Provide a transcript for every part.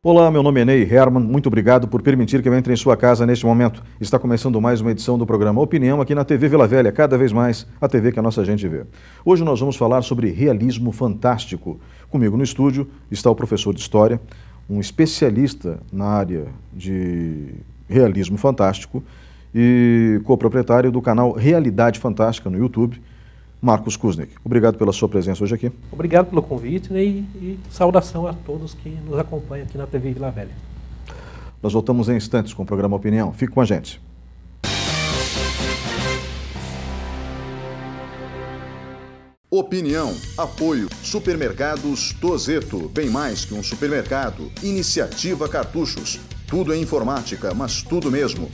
Olá, meu nome é Ney Herman, muito obrigado por permitir que eu entre em sua casa neste momento. Está começando mais uma edição do programa Opinião aqui na TV Vila Velha, cada vez mais a TV que a nossa gente vê. Hoje nós vamos falar sobre realismo fantástico. Comigo no estúdio está o professor de História, um especialista na área de realismo fantástico e coproprietário do canal Realidade Fantástica no YouTube, Marcos Kuznick. Obrigado pela sua presença hoje aqui. Obrigado pelo convite, né, e saudação a todos que nos acompanham aqui na TV Vila Velha. Nós voltamos em instantes com o programa Opinião. Fique com a gente. Opinião, apoio, Supermercados Tozeto, bem mais que um supermercado, Iniciativa Cartuchos, tudo é informática, mas tudo mesmo.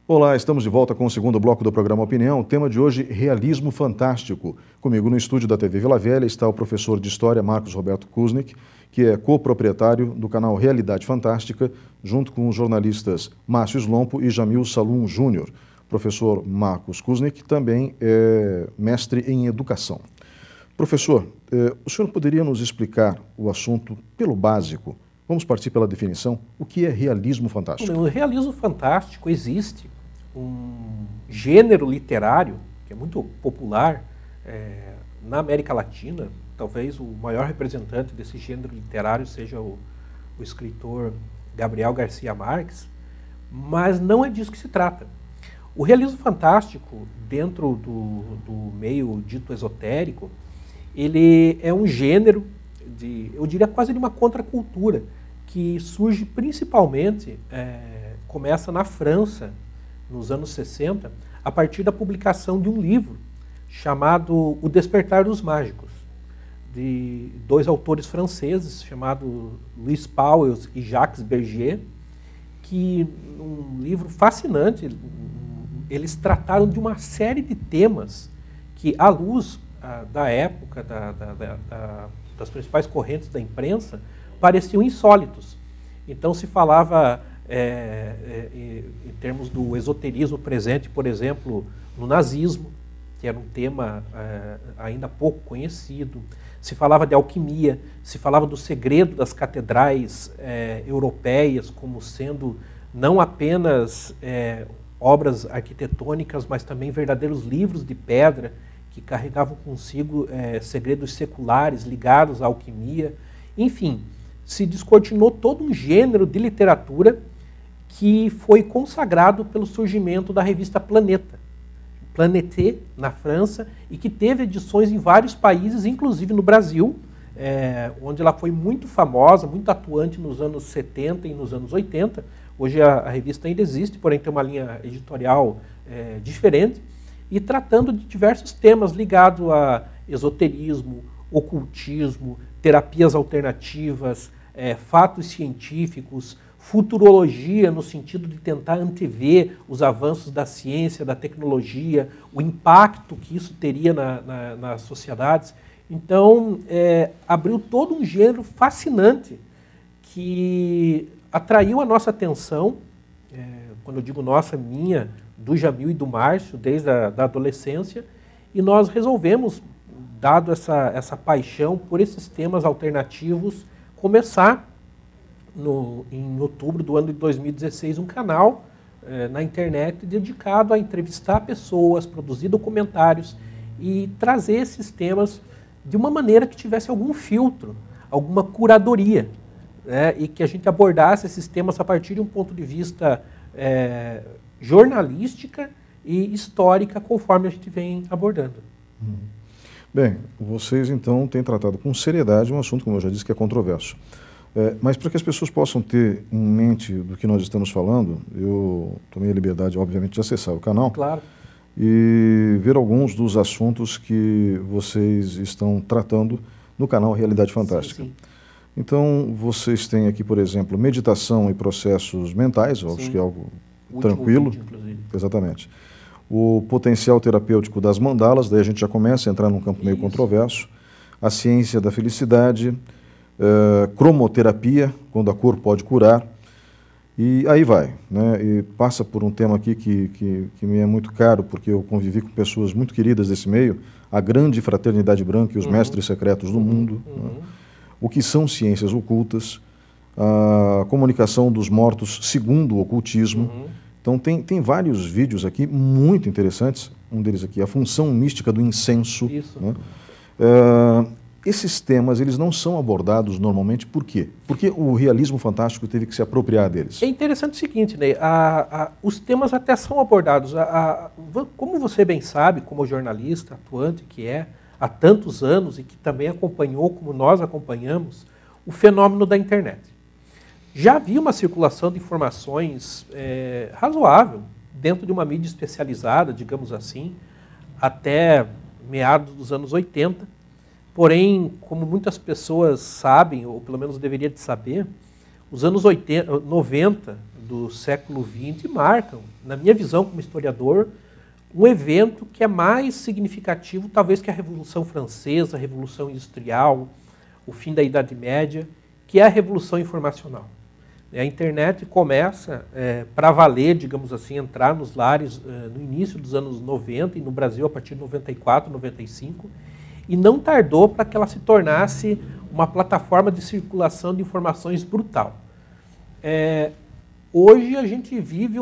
Olá, estamos de volta com o segundo bloco do programa Opinião. O tema de hoje, realismo fantástico. Comigo no estúdio da TV Vila Velha está o professor de História Marcos Roberto Kuznick, que é coproprietário do canal Realidade Fantástica, junto com os jornalistas Márcio Slompo e Jamil Salum Júnior. O professor Marcos Kuznick também é mestre em educação. Professor, o senhor poderia nos explicar o assunto pelo básico? Vamos partir pela definição. O que é realismo fantástico? O realismo fantástico existe um gênero literário que é muito popular na América Latina. Talvez o maior representante desse gênero literário seja o escritor Gabriel Garcia Marques, mas não é disso que se trata. O realismo fantástico, dentro do meio dito esotérico, ele é um gênero eu diria quase de uma contracultura, que surge principalmente, começa na França, nos anos 60, a partir da publicação de um livro chamado O Despertar dos Mágicos, de dois autores franceses, chamados Louis Pauwels e Jacques Bergier, que, um livro fascinante, eles trataram de uma série de temas que, à luz da época, das principais correntes da imprensa, pareciam insólitos. Então se falava, em termos do esoterismo presente, por exemplo, no nazismo, que era um tema ainda pouco conhecido. Se falava de alquimia, se falava do segredo das catedrais europeias como sendo não apenas obras arquitetônicas, mas também verdadeiros livros de pedra que carregavam consigo segredos seculares ligados à alquimia. Enfim, se descortinou todo um gênero de literatura que foi consagrado pelo surgimento da revista Planeta, Planete, na França, e que teve edições em vários países, inclusive no Brasil, onde ela foi muito famosa, muito atuante nos anos 70 e nos anos 80. Hoje a revista ainda existe, porém tem uma linha editorial diferente, e tratando de diversos temas ligados a esoterismo, ocultismo, terapias alternativas, fatos científicos, futurologia no sentido de tentar antever os avanços da ciência, da tecnologia, o impacto que isso teria nas sociedades. Então, abriu todo um gênero fascinante que atraiu a nossa atenção, quando eu digo nossa, minha, do Jamil e do Márcio, desde a adolescência, e nós resolvemos, dado essa paixão por esses temas alternativos, começar em outubro do ano de 2016 um canal na internet dedicado a entrevistar pessoas, produzir documentários e trazer esses temas de uma maneira que tivesse algum filtro, alguma curadoria, né, e que a gente abordasse esses temas a partir de um ponto de vista jornalística e histórica, conforme a gente vem abordando. Bem, vocês então têm tratado com seriedade um assunto, como eu já disse, que é controverso. Mas para que as pessoas possam ter em mente do que nós estamos falando, eu tomei a liberdade, obviamente, de acessar o canal. Claro. E ver alguns dos assuntos que vocês estão tratando no canal Realidade Fantástica. Sim, sim. Então, vocês têm aqui, por exemplo, meditação e processos mentais, eu acho que é algo tranquilo. Vídeo, inclusive. Exatamente. O potencial terapêutico das mandalas, daí a gente já começa a entrar num campo meio controverso. A ciência da felicidade, cromoterapia, quando a cor pode curar, e aí vai, né? E passa por um tema aqui que me é muito caro, porque eu convivi com pessoas muito queridas desse meio, a grande fraternidade branca e os mestres secretos do mundo, né? O que são ciências ocultas, a comunicação dos mortos segundo o ocultismo. Então tem vários vídeos aqui muito interessantes, um deles aqui, a função mística do incenso. Isso. Né? Esses temas, eles não são abordados normalmente, por quê? Porque o realismo fantástico teve que se apropriar deles. É interessante o seguinte, Ney, os temas até são abordados. Como você bem sabe, como jornalista atuante que é, há tantos anos e que também acompanhou, como nós acompanhamos, o fenômeno da internet. Já havia uma circulação de informações razoável dentro de uma mídia especializada, digamos assim, até meados dos anos 80. Porém, como muitas pessoas sabem, ou pelo menos deveria de saber, os anos 90 do século XX marcam, na minha visão como historiador, um evento que é mais significativo talvez que a Revolução Francesa, a Revolução Industrial, o fim da Idade Média, que é a Revolução Informacional. A internet começa, para valer, digamos assim, entrar nos lares no início dos anos 90 e no Brasil a partir de 94, 95, e não tardou para que ela se tornasse uma plataforma de circulação de informações brutal. Hoje a gente vive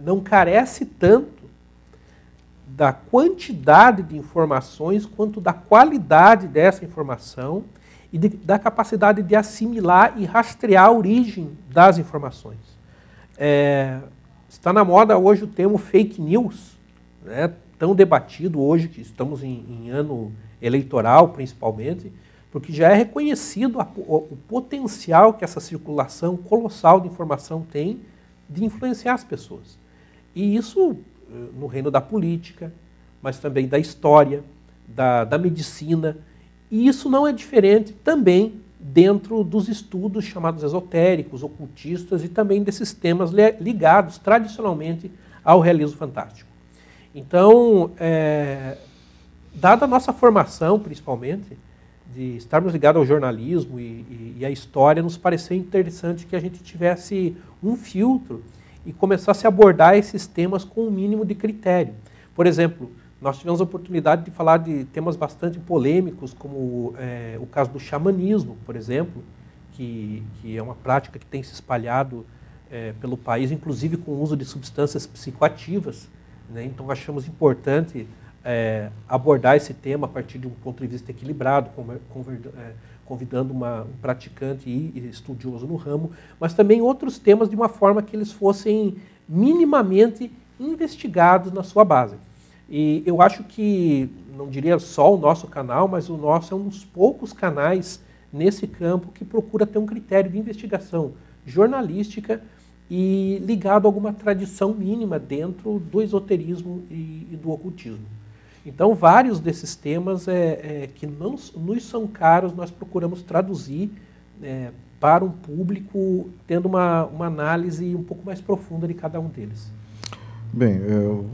não carece tanto da quantidade de informações quanto da qualidade dessa informação e da capacidade de assimilar e rastrear a origem das informações. Está na moda hoje o termo fake news, né? Tão debatido hoje, que estamos em ano eleitoral principalmente, porque já é reconhecido o potencial que essa circulação colossal de informação tem de influenciar as pessoas. E isso no reino da política, mas também da história, da medicina, e isso não é diferente também dentro dos estudos chamados esotéricos, ocultistas e também desses temas ligados tradicionalmente ao realismo fantástico. Então, dada a nossa formação, principalmente, de estarmos ligados ao jornalismo e à história, nos pareceu interessante que a gente tivesse um filtro e começasse a abordar esses temas com um mínimo de critério. Por exemplo, nós tivemos a oportunidade de falar de temas bastante polêmicos, como o caso do xamanismo, por exemplo, que é uma prática que tem se espalhado pelo país, inclusive com o uso de substâncias psicoativas. Né? Então, achamos importante abordar esse tema a partir de um ponto de vista equilibrado, convidando um praticante e estudioso no ramo, mas também outros temas de uma forma que eles fossem minimamente investigados na sua base. E eu acho que, não diria só o nosso canal, mas o nosso é um dos poucos canais nesse campo que procura ter um critério de investigação jornalística e ligado a alguma tradição mínima dentro do esoterismo e do ocultismo. Então, vários desses temas que não nos são caros, nós procuramos traduzir para um público, tendo uma análise um pouco mais profunda de cada um deles. Bem,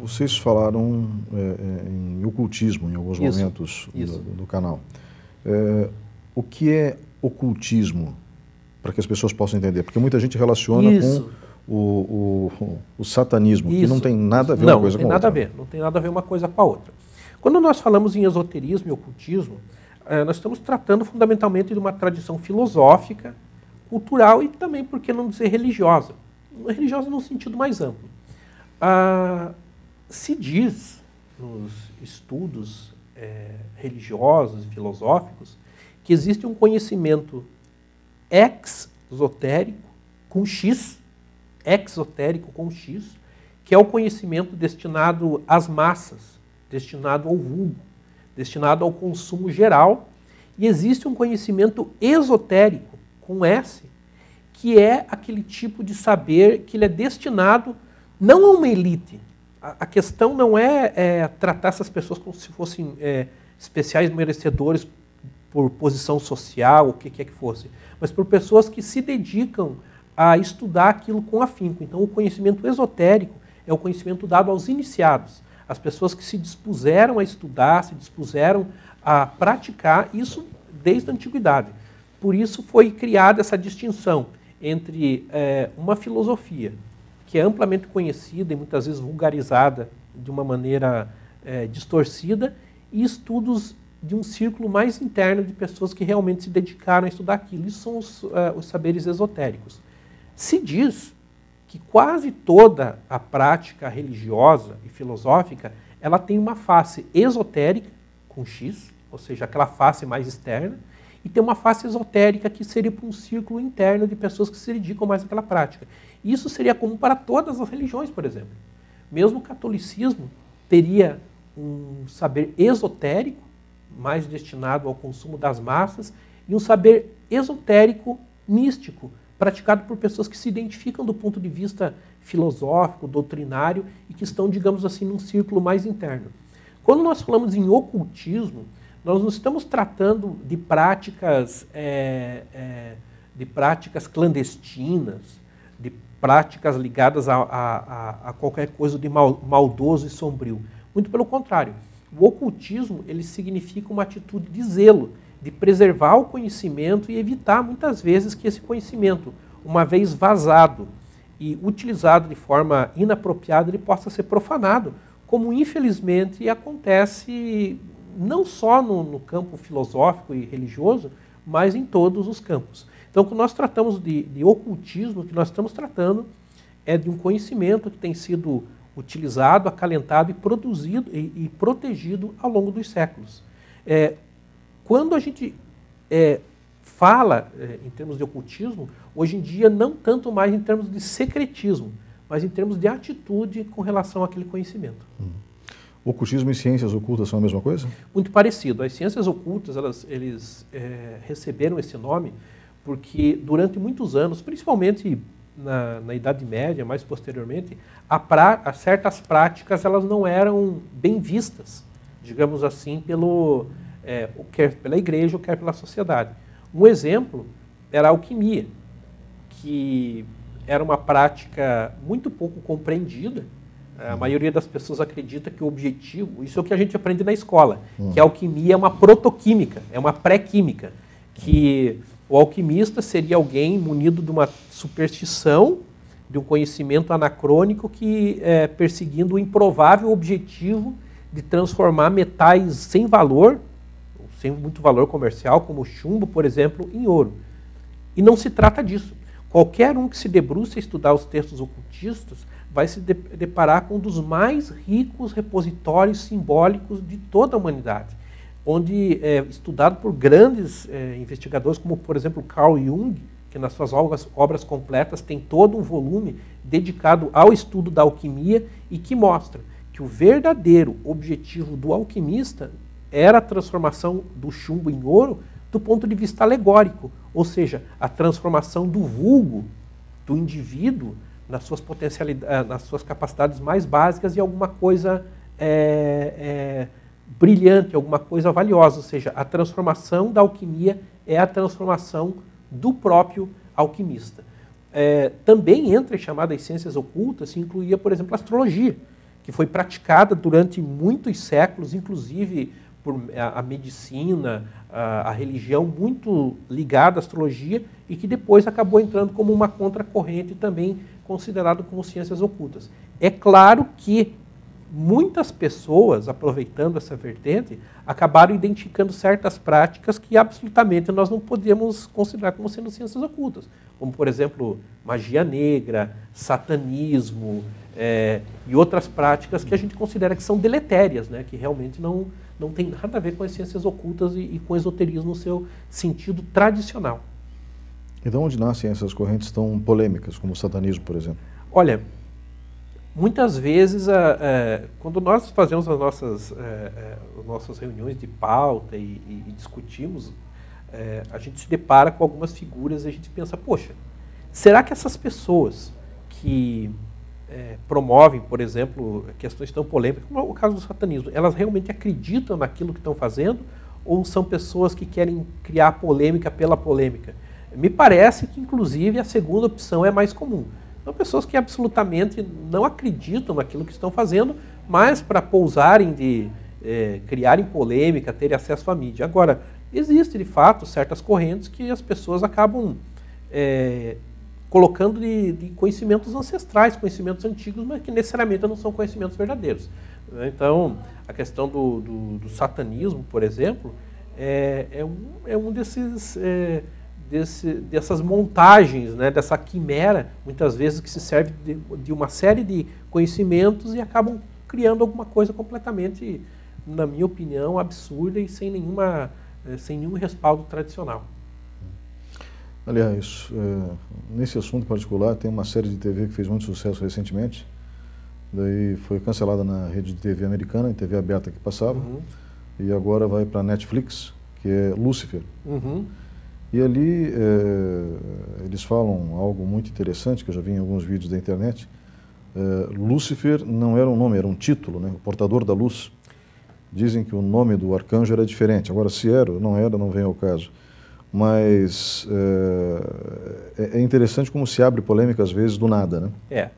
vocês falaram em ocultismo em alguns momentos do canal. O que é ocultismo, para que as pessoas possam entender? Porque muita gente relaciona com o satanismo, que não tem nada a ver uma coisa com a outra. Não tem nada a ver uma coisa com a outra. Quando nós falamos em esoterismo e ocultismo, nós estamos tratando fundamentalmente de uma tradição filosófica, cultural e também, por que não dizer, religiosa. Religiosa num sentido mais amplo. Se diz nos estudos religiosos e filosóficos que existe um conhecimento exotérico com X, exotérico com X, que é o conhecimento destinado às massas, destinado ao vulgo, destinado ao consumo geral, e existe um conhecimento esotérico com S, que é aquele tipo de saber que ele é destinado não a uma elite. A questão não é tratar essas pessoas como se fossem especiais merecedores por posição social, o que quer que fosse, mas por pessoas que se dedicam a estudar aquilo com afinco. Então, o conhecimento esotérico é o conhecimento dado aos iniciados, as pessoas que se dispuseram a estudar, se dispuseram a praticar isso desde a antiguidade. Por isso foi criada essa distinção entre uma filosofia que é amplamente conhecida e muitas vezes vulgarizada de uma maneira distorcida, e estudos de um círculo mais interno de pessoas que realmente se dedicaram a estudar aquilo. Isso são os saberes esotéricos. Se diz que quase toda a prática religiosa e filosófica, ela tem uma face esotérica, com X, ou seja, aquela face mais externa, e tem uma face esotérica que seria para um círculo interno de pessoas que se dedicam mais àquela prática. Isso seria comum para todas as religiões, por exemplo. Mesmo o catolicismo teria um saber esotérico, mais destinado ao consumo das massas, e um saber esotérico místico, praticado por pessoas que se identificam do ponto de vista filosófico, doutrinário, e que estão, digamos assim, num círculo mais interno. Quando nós falamos em ocultismo, nós não estamos tratando de práticas clandestinas, de práticas ligadas a qualquer coisa de maldoso e sombrio. Muito pelo contrário. O ocultismo, ele significa uma atitude de zelo, de preservar o conhecimento e evitar, muitas vezes, que esse conhecimento, uma vez vazado e utilizado de forma inapropriada, ele possa ser profanado, como infelizmente acontece não só no campo filosófico e religioso, mas em todos os campos. Então, quando nós tratamos de ocultismo, o que nós estamos tratando é de um conhecimento que tem sido utilizado, acalentado e produzido e protegido ao longo dos séculos. Quando a gente fala em termos de ocultismo, hoje em dia não tanto mais em termos de secretismo, mas em termos de atitude com relação àquele conhecimento. Ocultismo e ciências ocultas são a mesma coisa? Muito parecido. As ciências ocultas, eles receberam esse nome porque durante muitos anos, principalmente na Idade Média, mais posteriormente, certas práticas elas não eram bem vistas, digamos assim, quer pela igreja ou quer pela sociedade. Um exemplo era a alquimia, que era uma prática muito pouco compreendida. A maioria das pessoas acredita que o objetivo, isso é o que a gente aprende na escola, que a alquimia é uma protoquímica, é uma pré-química, que o alquimista seria alguém munido de uma superstição, de um conhecimento anacrônico que perseguindo o improvável objetivo de transformar metais sem valor, sem muito valor comercial, como o chumbo, por exemplo, em ouro. E não se trata disso. Qualquer um que se debruce a estudar os textos ocultistas vai se deparar com um dos mais ricos repositórios simbólicos de toda a humanidade, onde é estudado por grandes investigadores, como, por exemplo, Carl Jung, que nas suas obras completas tem todo um volume dedicado ao estudo da alquimia e que mostra que o verdadeiro objetivo do alquimista era a transformação do chumbo em ouro do ponto de vista alegórico, ou seja, a transformação do vulgo, do indivíduo, nas suas potencialidades, nas suas capacidades mais básicas, em alguma coisa brilhante, alguma coisa valiosa. Ou seja, a transformação da alquimia é a transformação do próprio alquimista. Também entre as chamadas ciências ocultas se incluía, por exemplo, a astrologia, que foi praticada durante muitos séculos, inclusive por a medicina, a religião muito ligada à astrologia, e que depois acabou entrando como uma contracorrente também considerado como ciências ocultas. É claro que muitas pessoas, aproveitando essa vertente, acabaram identificando certas práticas que absolutamente nós não podemos considerar como sendo ciências ocultas, como, por exemplo, magia negra, satanismo, e outras práticas que a gente considera que são deletérias, né, que realmente não tem nada a ver com as ciências ocultas e com o esoterismo no seu sentido tradicional. E de onde nascem essas correntes tão polêmicas, como o satanismo, por exemplo? Olha, muitas vezes, quando nós fazemos as nossas reuniões de pauta e discutimos, a gente se depara com algumas figuras e a gente pensa, poxa, será que essas pessoas que promovem, por exemplo, questões tão polêmicas, como o caso do satanismo, elas realmente acreditam naquilo que estão fazendo ou são pessoas que querem criar polêmica pela polêmica? Me parece que, inclusive, a segunda opção é mais comum. São pessoas que absolutamente não acreditam naquilo que estão fazendo, mas para pousarem de criarem polêmica, terem acesso à mídia. Agora, existe, de fato, certas correntes que as pessoas acabam colocando de conhecimentos ancestrais, conhecimentos antigos, mas que necessariamente não são conhecimentos verdadeiros. Então, a questão do satanismo, por exemplo, é um dessas montagens, né, dessa quimera, muitas vezes que se serve de uma série de conhecimentos e acabam criando alguma coisa completamente, na minha opinião, absurda e sem nenhum respaldo tradicional. Aliás, nesse assunto particular, tem uma série de TV que fez muito sucesso recentemente, daí foi cancelada na rede de TV americana, em TV aberta que passava, e agora vai para a Netflix, que é Lúcifer. E ali eles falam algo muito interessante, que eu já vi em alguns vídeos da internet. Lúcifer não era um nome, era um título, né? O portador da luz. Dizem que o nome do arcanjo era diferente. Agora, se era ou não era, não vem ao caso. Mas é interessante como se abre polêmica às vezes do nada, né?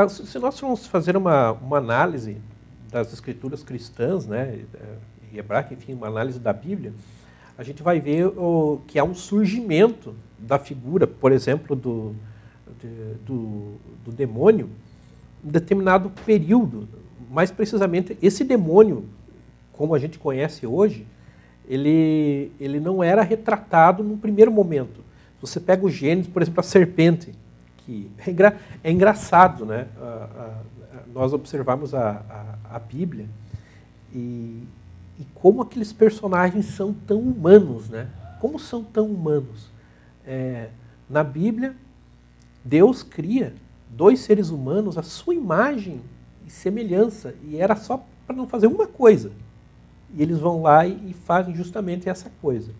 Se nós formos fazer uma análise das escrituras cristãs, né, e hebraica, enfim, uma análise da Bíblia, a gente vai ver que há um surgimento da figura, por exemplo, do demônio, em determinado período. Mais precisamente, esse demônio, como a gente conhece hoje, ele não era retratado no primeiro momento. Você pega o Gênesis, por exemplo, a serpente, que é engraçado, né? Nós observamos a Bíblia e como aqueles personagens são tão humanos, né? Como são tão humanos? Na Bíblia, Deus cria dois seres humanos à sua imagem e semelhança, e era só para não fazer uma coisa. E eles vão lá e fazem justamente essa coisa.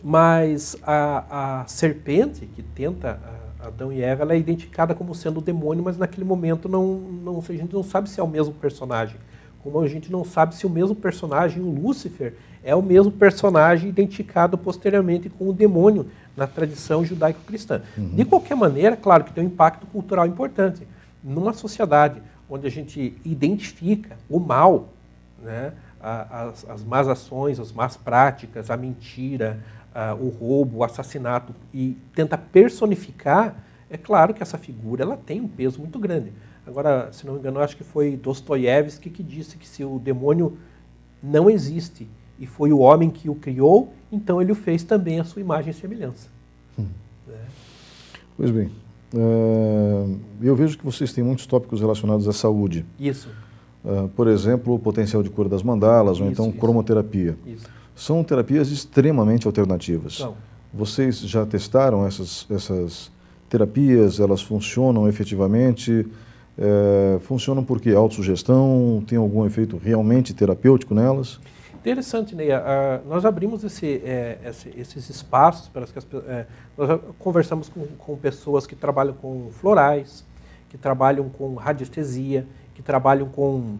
Mas a serpente que tenta Adão e Eva, ela é identificada como sendo o demônio, mas naquele momento a gente não sabe se é o mesmo personagem. Como a gente não sabe se o mesmo personagem, o Lúcifer, é o mesmo personagem identificado posteriormente com o demônio na tradição judaico-cristã. De qualquer maneira, claro que tem um impacto cultural importante. Numa sociedade onde a gente identifica o mal, né, as más ações, as más práticas, a mentira, o roubo, o assassinato, e tenta personificar, é claro que essa figura ela tem um peso muito grande. Agora, se não me engano, acho que foi Dostoiévski que disse que se o demônio não existe e foi o homem que o criou, então ele o fez também à sua imagem e semelhança. Pois bem, eu vejo que vocês têm muitos tópicos relacionados à saúde. Isso. Por exemplo, o potencial de cura das mandalas, ou então cromoterapia. Isso. São terapias extremamente alternativas. Não. Vocês já testaram essas terapias? Elas funcionam efetivamente? Funcionam por quê? Autossugestão? Tem algum efeito realmente terapêutico nelas? Interessante, Neia. Nós abrimos esses espaços para que nós conversamos com pessoas que trabalham com florais, que trabalham com radiestesia, que trabalham com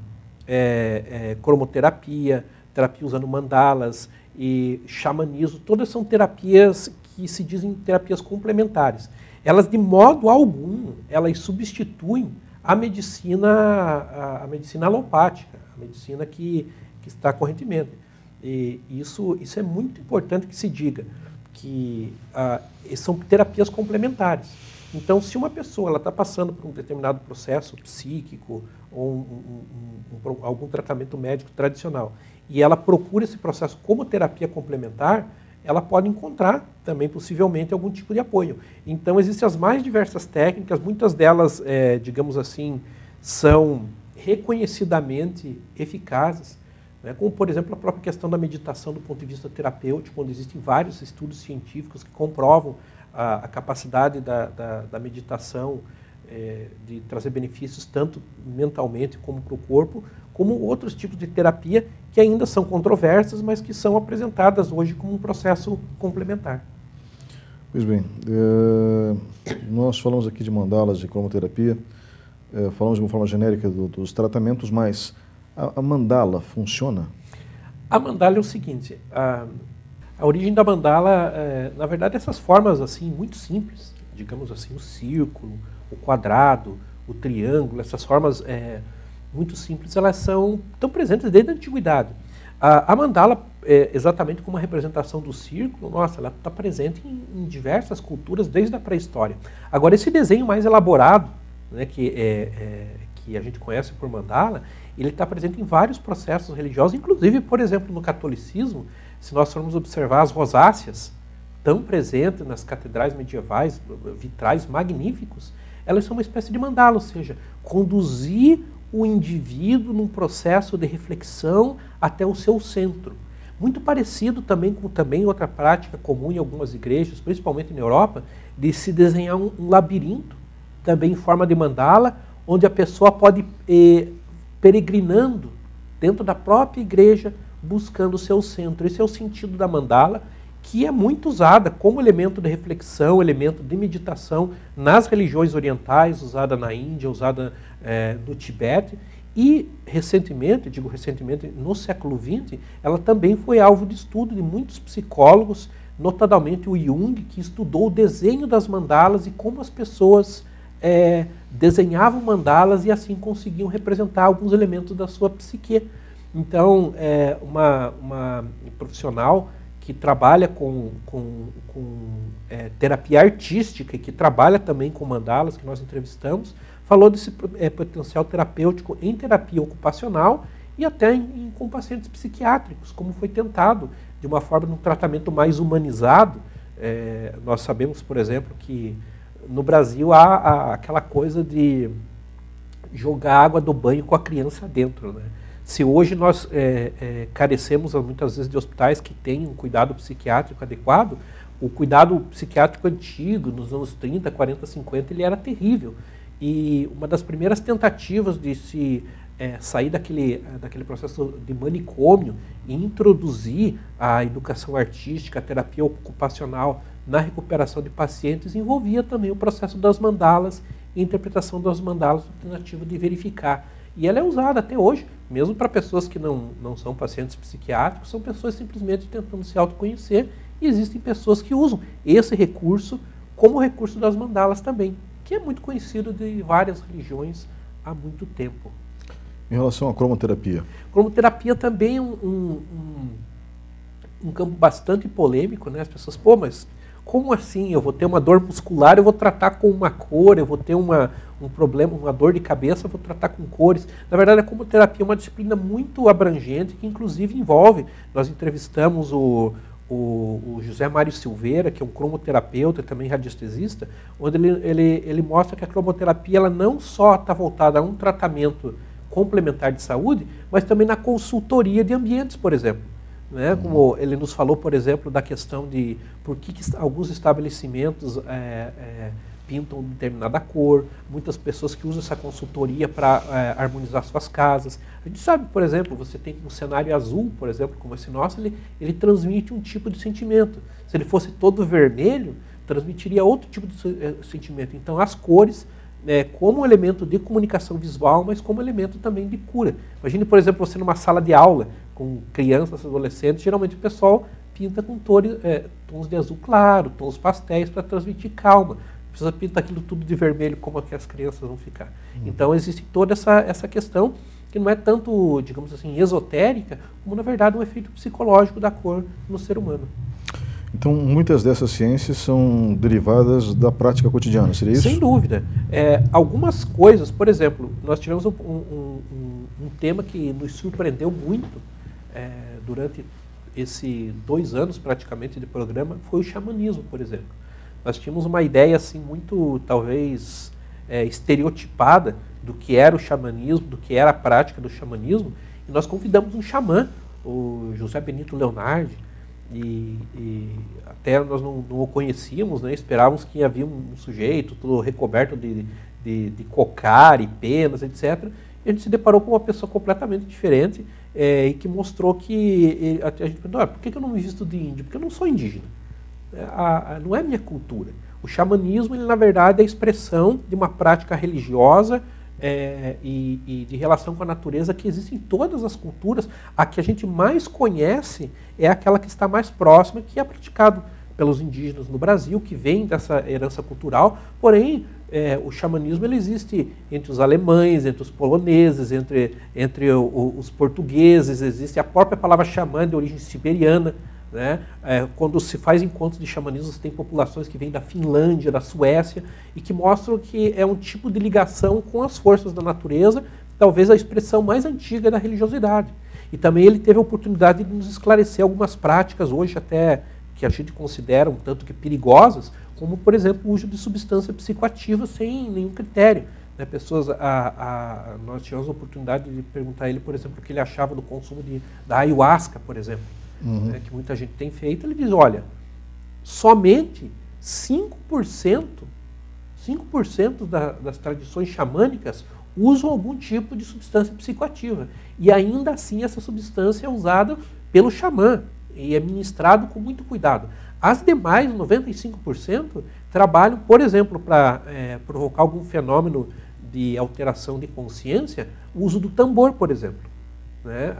cromoterapia, terapia usando mandalas e xamanismo. Todas são terapias que se dizem terapias complementares. Elas, de modo algum, elas substituem a medicina alopática, a medicina que está correntemente. E isso é muito importante que se diga, que são terapias complementares. Então, se uma pessoa está passando por um determinado processo psíquico ou algum tratamento médico tradicional e ela procura esse processo como terapia complementar, ela pode encontrar também, possivelmente, algum tipo de apoio. Então, existem as mais diversas técnicas, muitas delas, digamos assim, são reconhecidamente eficazes, né? Como, por exemplo, a própria questão da meditação do ponto de vista terapêutico, onde existem vários estudos científicos que comprovam a capacidade da meditação de trazer benefícios tanto mentalmente como para o corpo, como outros tipos de terapia que ainda são controversas, mas que são apresentadas hoje como um processo complementar. Pois bem, nós falamos aqui de mandalas, de cromoterapia, falamos de uma forma genérica dos tratamentos, mas a mandala funciona? A mandala é o seguinte, a origem da mandala, na verdade, essas formas assim muito simples, digamos assim, o círculo, o quadrado, o triângulo, essas formas muito simples, elas estão presentes desde a antiguidade. A mandala, exatamente como a representação do círculo, nossa, ela está presente em diversas culturas desde a pré-história. Agora, esse desenho mais elaborado, né, que que a gente conhece por mandala, ele está presente em vários processos religiosos, inclusive, por exemplo, no catolicismo, se nós formos observar as rosáceas, tão presentes nas catedrais medievais, vitrais magníficos, elas são uma espécie de mandala, ou seja, conduzir o indivíduo num processo de reflexão até o seu centro. Muito parecido também com outra prática comum em algumas igrejas, principalmente na Europa, de se desenhar um labirinto, também em forma de mandala, onde a pessoa pode ir peregrinando dentro da própria igreja, buscando o seu centro. Esse é o sentido da mandala, que é muito usada como elemento de reflexão, elemento de meditação nas religiões orientais, usada na Índia, usada no Tibete. E recentemente, no século XX, ela também foi alvo de estudo de muitos psicólogos, notadamente o Jung, que estudou o desenho das mandalas e como as pessoas desenhavam mandalas e assim conseguiam representar alguns elementos da sua psique. Então, uma profissional que trabalha com terapia artística e que trabalha também com mandalas, que nós entrevistamos, falou desse potencial terapêutico em terapia ocupacional e até com pacientes psiquiátricos, como foi tentado de uma forma de um tratamento mais humanizado. Nós sabemos, por exemplo, que no Brasil há aquela coisa de jogar água do banho com a criança dentro, né? Se hoje nós carecemos muitas vezes de hospitais que têm um cuidado psiquiátrico adequado, o cuidado psiquiátrico antigo, nos anos 30, 40, 50, ele era terrível. E uma das primeiras tentativas de se sair daquele processo de manicômio e introduzir a educação artística, a terapia ocupacional na recuperação de pacientes envolvia também o processo das mandalas e a interpretação das mandalas, tentativa de verificar. E ela é usada até hoje, mesmo para pessoas que não são pacientes psiquiátricos, são pessoas simplesmente tentando se autoconhecer, e existem pessoas que usam esse recurso como recurso das mandalas também, que é muito conhecido de várias religiões há muito tempo. Em relação à cromoterapia? Cromoterapia também é um campo bastante polêmico, né? As pessoas, mas como assim? Eu vou ter uma dor muscular, eu vou tratar com uma cor, eu vou ter um problema, uma dor de cabeça, eu vou tratar com cores. Na verdade, a cromoterapia é uma disciplina muito abrangente, que inclusive envolve, nós entrevistamos o José Mário Silveira, que é um cromoterapeuta e também radiestesista, onde ele mostra que a cromoterapia ela não só está voltada a um tratamento complementar de saúde, mas também na consultoria de ambientes, por exemplo. Né? Como ele nos falou, por exemplo, da questão de por que alguns estabelecimentos pintam determinada cor, muitas pessoas que usam essa consultoria para harmonizar suas casas. A gente sabe, por exemplo, você tem um cenário azul, por exemplo, como esse nosso, ele transmite um tipo de sentimento. Se ele fosse todo vermelho, transmitiria outro tipo de sentimento. Então, as cores, como elemento de comunicação visual, mas como elemento também de cura. Imagine, por exemplo, você numa sala de aula com crianças, adolescentes, geralmente o pessoal pinta com tons de azul claro, tons pastéis para transmitir calma. Precisa pintar aquilo tudo de vermelho, como é que as crianças vão ficar. Então existe toda essa questão que não é tanto, digamos assim, esotérica, como na verdade um efeito psicológico da cor no ser humano. Então, muitas dessas ciências são derivadas da prática cotidiana, seria isso? Sem dúvida. Algumas coisas, por exemplo, nós tivemos um tema que nos surpreendeu muito durante esses 2 anos praticamente de programa, foi o xamanismo, por exemplo. Nós tínhamos uma ideia assim muito, talvez, estereotipada do que era o xamanismo, do que era a prática do xamanismo, e nós convidamos um xamã, o José Benito Leonardi, e até nós não o conhecíamos, né? Esperávamos que havia um sujeito todo recoberto de cocar e penas, etc. E a gente se deparou com uma pessoa completamente diferente e que mostrou que a gente perguntou, por que eu não me visto de índio? Porque eu não sou indígena. Não é minha cultura. O xamanismo, ele, na verdade, é a expressão de uma prática religiosa e de relação com a natureza que existe em todas as culturas. A que a gente mais conhece é aquela que está mais próxima, que é praticado pelos indígenas no Brasil, que vem dessa herança cultural. Porém, o xamanismo ele existe entre os alemães, entre os poloneses, entre os portugueses. Existe a própria palavra xamã de origem siberiana, né? Quando se faz encontros de xamanismo, você tem populações que vêm da Finlândia, da Suécia, e que mostram que é um tipo de ligação com as forças da natureza, talvez a expressão mais antiga da religiosidade. E também ele teve a oportunidade de nos esclarecer algumas práticas, hoje até que a gente considera um tanto que perigosas, como, por exemplo, o uso de substância psicoativa sem nenhum critério. Né, pessoas, nós tivemos a oportunidade de perguntar a ele, por exemplo, o que ele achava do consumo da ayahuasca, por exemplo, né, que muita gente tem feito. Ele diz, olha, somente 5% das tradições xamânicas usam algum tipo de substância psicoativa. E ainda assim essa substância é usada pelo xamã e é ministrado com muito cuidado. As demais, 95%, trabalham, por exemplo, para provocar algum fenômeno de alteração de consciência, o uso do tambor, por exemplo. Né?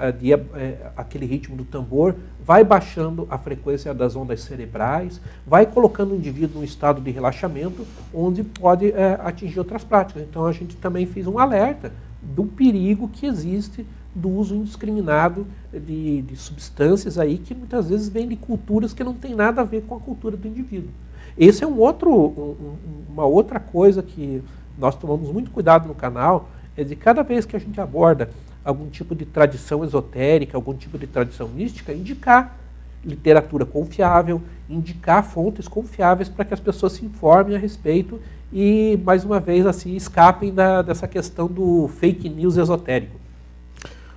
Aquele ritmo do tambor vai baixando a frequência das ondas cerebrais, vai colocando o indivíduo num estado de relaxamento, onde pode atingir outras práticas. Então a gente também fez um alerta do perigo que existe do uso indiscriminado de substâncias aí que muitas vezes vêm de culturas que não tem nada a ver com a cultura do indivíduo. Esse é uma outra coisa que nós tomamos muito cuidado no canal, é de cada vez que a gente aborda algum tipo de tradição esotérica, algum tipo de tradição mística, indicar literatura confiável, indicar fontes confiáveis para que as pessoas se informem a respeito e, mais uma vez, assim, escapem dessa questão do fake news esotérico.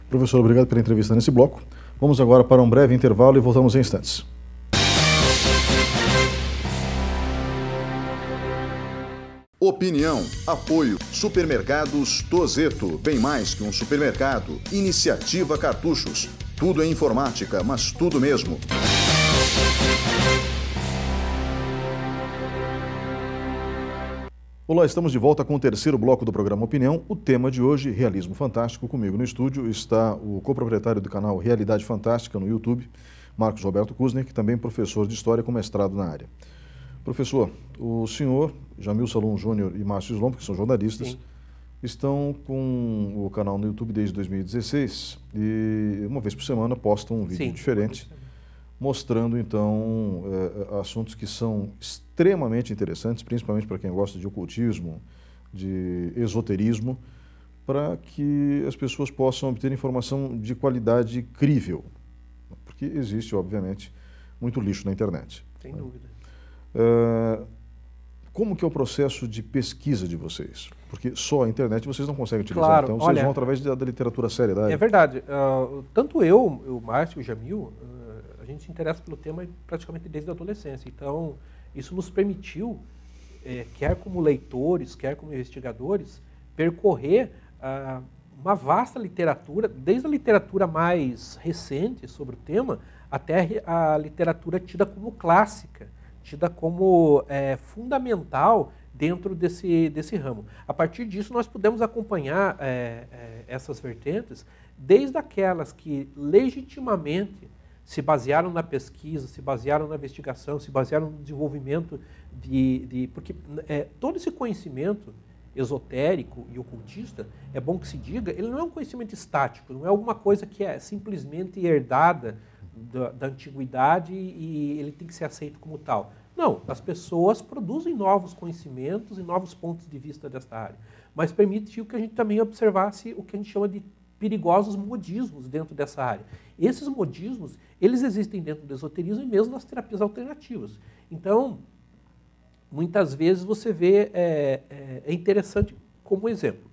Professor, obrigado pela entrevista nesse bloco. Vamos agora para um breve intervalo e voltamos em instantes. Opinião, apoio, Supermercados Tozeto, bem mais que um supermercado, Iniciativa Cartuchos, tudo em informática, mas tudo mesmo. Olá, estamos de volta com o terceiro bloco do programa Opinião. O tema de hoje, Realismo Fantástico. Comigo no estúdio está o coproprietário do canal Realidade Fantástica no YouTube, Marcos Roberto Kuznick, também professor de História com mestrado na área. Professor, o senhor, Jamil Salum Júnior e Márcio Slomp, que são jornalistas, sim, estão com o canal no YouTube desde 2016 e uma vez por semana postam um vídeo, sim, diferente, mostrando então assuntos que são extremamente interessantes, principalmente para quem gosta de ocultismo, de esoterismo, para que as pessoas possam obter informação de qualidade crível, porque existe, obviamente, muito lixo na internet. Sem dúvida. Como que é o processo de pesquisa de vocês? Porque só a internet vocês não conseguem utilizar, claro, então vocês vão através da literatura séria da área. É verdade. Tanto eu, o Márcio e o Jamil, a gente se interessa pelo tema praticamente desde a adolescência. Então, isso nos permitiu, quer como leitores, quer como investigadores, percorrer uma vasta literatura, desde a literatura mais recente sobre o tema, até a literatura tida como clássica, tida como fundamental dentro desse ramo. A partir disso, nós pudemos acompanhar essas vertentes, desde aquelas que legitimamente se basearam na pesquisa, se basearam na investigação, se basearam no desenvolvimento porque todo esse conhecimento esotérico e ocultista, é bom que se diga, ele não é um conhecimento estático, não é alguma coisa que é simplesmente herdada da antiguidade e ele tem que ser aceito como tal. Não, as pessoas produzem novos conhecimentos e novos pontos de vista desta área, mas permitiu que a gente também observasse o que a gente chama de perigosos modismos dentro dessa área. Esses modismos, eles existem dentro do esoterismo e mesmo nas terapias alternativas. Então, muitas vezes você vê, é interessante como exemplo,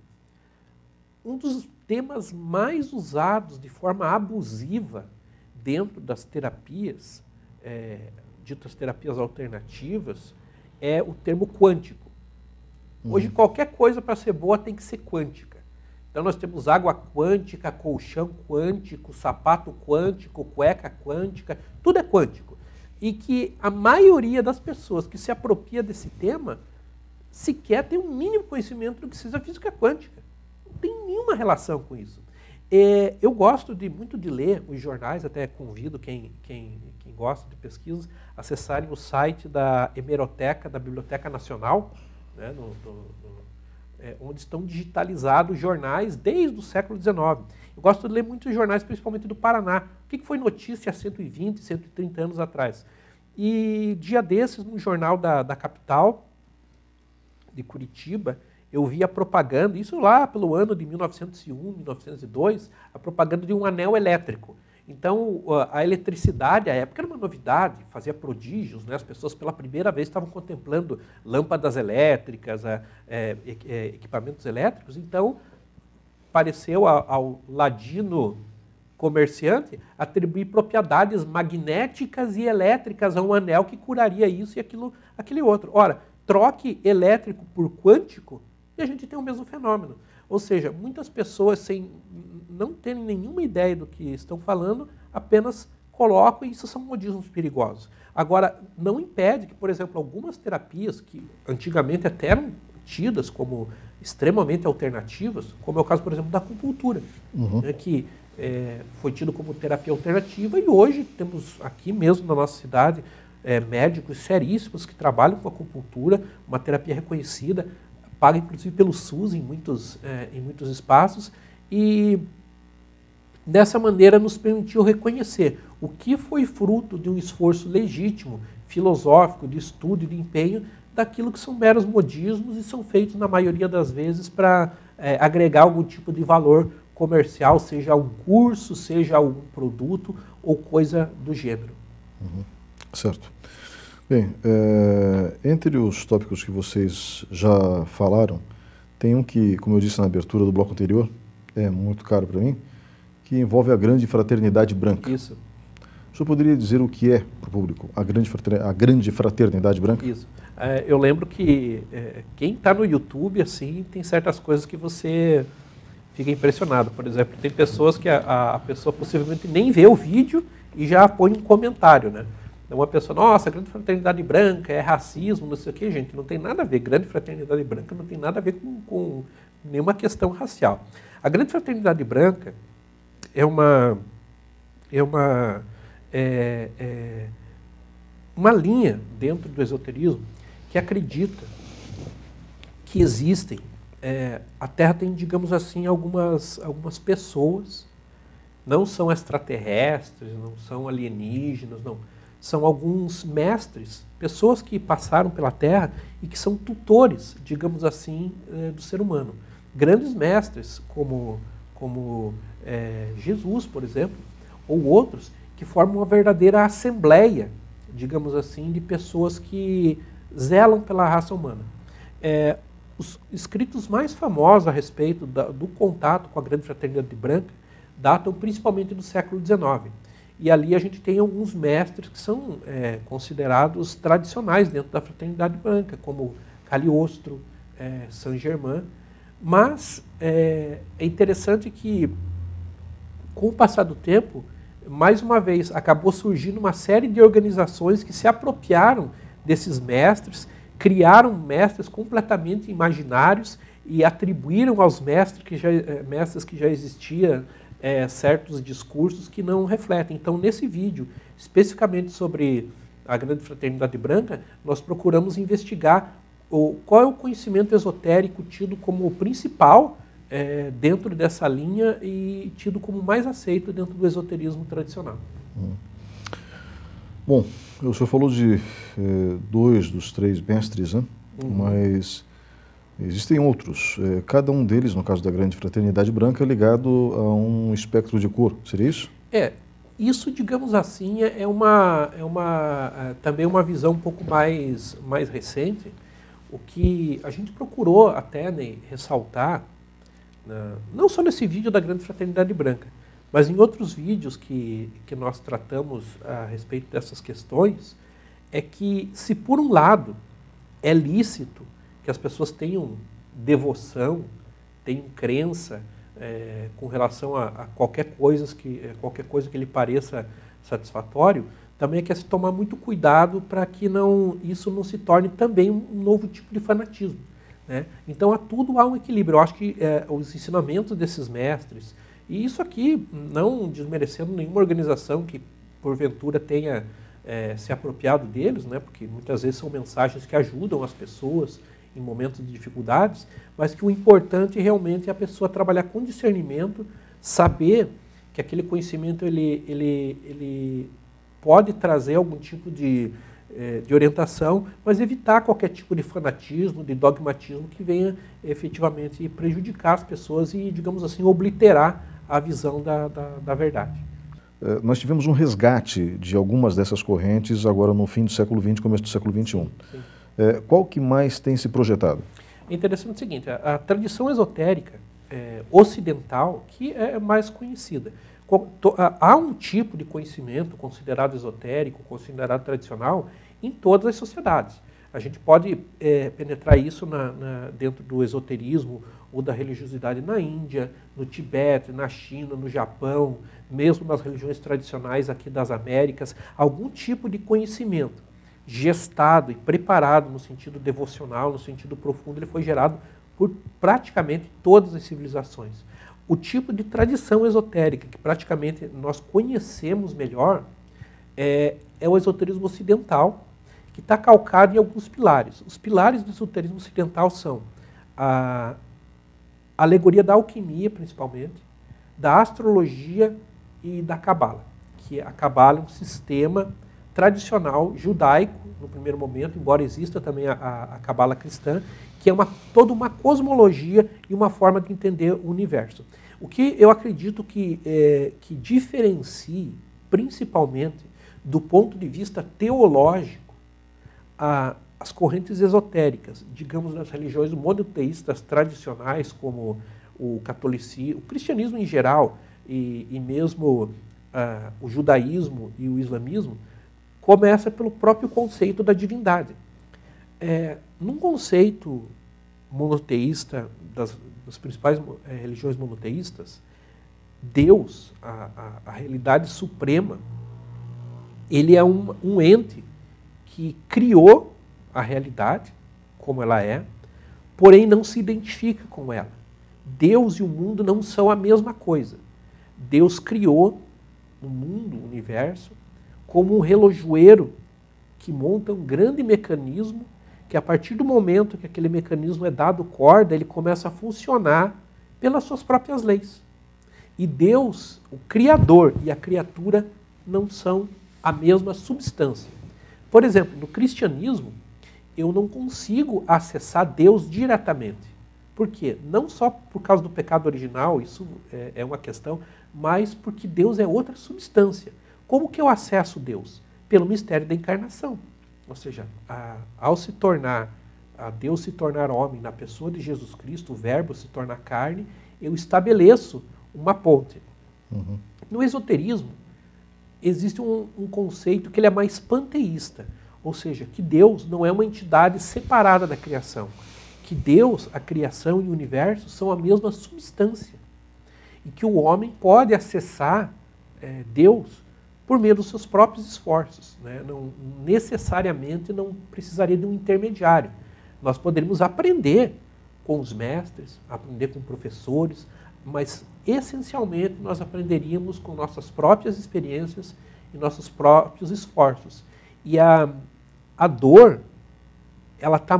um dos temas mais usados de forma abusiva dentro das terapias, ditas terapias alternativas, é o termo quântico. Hoje, qualquer coisa para ser boa tem que ser quântica. Então, nós temos água quântica, colchão quântico, sapato quântico, cueca quântica, tudo é quântico. E que a maioria das pessoas que se apropria desse tema sequer tem um mínimo conhecimento do que seja física quântica. Não tem nenhuma relação com isso. Eu gosto muito de ler os jornais, até convido quem gosta de pesquisas, acessarem o site da Hemeroteca, da Biblioteca Nacional, né, onde estão digitalizados jornais desde o século XIX. Eu gosto de ler muitos jornais, principalmente do Paraná. O que foi notícia há 120, 130 anos atrás? E dia desses, no jornal da capital, de Curitiba, eu vi a propaganda, isso lá pelo ano de 1901, 1902, a propaganda de um anel elétrico. Então, a eletricidade, à época, era uma novidade, fazia prodígios, né? As pessoas pela primeira vez estavam contemplando lâmpadas elétricas, equipamentos elétricos. Então, pareceu ao ladino comerciante atribuir propriedades magnéticas e elétricas a um anel que curaria isso e aquele outro. Ora, troque elétrico por quântico e a gente tem o mesmo fenômeno. Ou seja, muitas pessoas, sem não terem nenhuma ideia do que estão falando, apenas colocam, e isso são modismos perigosos. Agora, não impede que, por exemplo, algumas terapias que antigamente até eram tidas como extremamente alternativas, como é o caso, por exemplo, da acupuntura, né, que foi tido como terapia alternativa, e hoje temos aqui mesmo na nossa cidade médicos seríssimos que trabalham com acupuntura, uma terapia reconhecida, paga inclusive pelo SUS em muitos espaços, e dessa maneira nos permitiu reconhecer o que foi fruto de um esforço legítimo, filosófico, de estudo e de empenho, daquilo que são meros modismos e são feitos na maioria das vezes para agregar algum tipo de valor comercial, seja um curso, seja um produto ou coisa do gênero. Certo. Bem, entre os tópicos que vocês já falaram, tem um que, como eu disse na abertura do bloco anterior, é muito caro para mim, que envolve a Grande Fraternidade Branca. Isso. O senhor poderia dizer o que é para o público a Grande Fraternidade Branca? Isso. Eu lembro que quem está no YouTube, assim, tem certas coisas que você fica impressionado. Por exemplo, tem pessoas que a pessoa possivelmente nem vê o vídeo e já põe um comentário, né? Uma pessoa, nossa, Grande Fraternidade Branca é racismo, não sei o quê, gente, não tem nada a ver. Grande Fraternidade Branca não tem nada a ver com nenhuma questão racial. A Grande Fraternidade Branca é uma linha dentro do esoterismo que acredita que existem, a Terra tem, digamos assim, algumas pessoas, não são extraterrestres, não são alienígenas, não. São alguns mestres, pessoas que passaram pela Terra e que são tutores, digamos assim, do ser humano. Grandes mestres, como Jesus, por exemplo, ou outros, que formam uma verdadeira assembleia, digamos assim, de pessoas que zelam pela raça humana. Os escritos mais famosos a respeito do contato com a Grande Fraternidade Branca datam principalmente do século XIX. E ali a gente tem alguns mestres que são considerados tradicionais dentro da Fraternidade Branca, como Cagliostro, Saint-Germain. Mas é interessante que, com o passar do tempo, mais uma vez, acabou surgindo uma série de organizações que se apropriaram desses mestres, criaram mestres completamente imaginários e atribuíram aos mestres que já existiam certos discursos que não refletem. Então, nesse vídeo, especificamente sobre a Grande Fraternidade Branca, nós procuramos investigar qual é o conhecimento esotérico tido como o principal dentro dessa linha e tido como mais aceito dentro do esoterismo tradicional. Bom, o senhor falou de 2 dos 3 mestres, né? Mas existem outros. Cada um deles, no caso da Grande Fraternidade Branca, é ligado a um espectro de cor. Seria isso? Isso, digamos assim, também uma visão um pouco mais recente. O que a gente procurou até, né, ressaltar, não só nesse vídeo da Grande Fraternidade Branca, mas em outros vídeos que nós tratamos a respeito dessas questões, é que, se por um lado é lícito que as pessoas tenham devoção, tenham crença com relação a qualquer coisa que lhe pareça satisfatório, também é que se tomar muito cuidado para que isso não se torne também um novo tipo de fanatismo, né? Então, tudo há um equilíbrio. Eu acho que os ensinamentos desses mestres, e isso aqui não desmerecendo nenhuma organização que porventura tenha se apropriado deles, né? Porque muitas vezes são mensagens que ajudam as pessoas em momentos de dificuldades, mas que o importante realmente é a pessoa trabalhar com discernimento, saber que aquele conhecimento ele pode trazer algum tipo de orientação, mas evitar qualquer tipo de fanatismo, de dogmatismo que venha efetivamente prejudicar as pessoas e, digamos assim, obliterar a visão da verdade. Nós tivemos um resgate de algumas dessas correntes agora no fim do século XX, começo do século XXI. Sim. Qual que mais tem se projetado? É interessante o seguinte, a tradição esotérica ocidental que é mais conhecida. Há um tipo de conhecimento considerado esotérico, considerado tradicional, em todas as sociedades. A gente pode penetrar isso dentro do esoterismo ou da religiosidade na Índia, no Tibete, na China, no Japão, mesmo nas religiões tradicionais aqui das Américas. Algum tipo de conhecimento gestado e preparado no sentido devocional, no sentido profundo, ele foi gerado por praticamente todas as civilizações. O tipo de tradição esotérica que praticamente nós conhecemos melhor é o esoterismo ocidental, que está calcado em alguns pilares. Os pilares do esoterismo ocidental são a alegoria da alquimia, principalmente, da astrologia e da cabala, que a cabala é um sistema tradicional judaico, no primeiro momento, embora exista também a cabala cristã, que é toda uma cosmologia e uma forma de entender o universo. O que eu acredito que diferencie, principalmente do ponto de vista teológico, as correntes esotéricas, digamos, das religiões monoteístas tradicionais, como o catolicismo, o cristianismo em geral, e mesmo o judaísmo e o islamismo, começa pelo próprio conceito da divindade. Num conceito monoteísta, das principais religiões monoteístas, Deus, a realidade suprema, ele é um ente que criou a realidade como ela é, porém não se identifica com ela. Deus e o mundo não são a mesma coisa. Deus criou o mundo, o universo, como um relojoeiro que monta um grande mecanismo que, a partir do momento que aquele mecanismo é dado corda, ele começa a funcionar pelas suas próprias leis. E Deus, o Criador e a criatura, não são a mesma substância. Por exemplo, no cristianismo, eu não consigo acessar Deus diretamente. Por quê? Não só por causa do pecado original, isso é uma questão, mas porque Deus é outra substância. Como que eu acesso Deus? Pelo mistério da encarnação. Ou seja, Deus se tornar homem na pessoa de Jesus Cristo, o verbo se tornar carne, eu estabeleço uma ponte. Uhum. No esoterismo, existe um conceito que ele é mais panteísta, ou seja, que Deus não é uma entidade separada da criação, que Deus, a criação e o universo são a mesma substância, e que o homem pode acessar Deus por meio dos seus próprios esforços. Né? Não, necessariamente não precisaria de um intermediário. Nós poderíamos aprender com os mestres, aprender com professores, mas essencialmente nós aprenderíamos com nossas próprias experiências e nossos próprios esforços. E a dor, ela está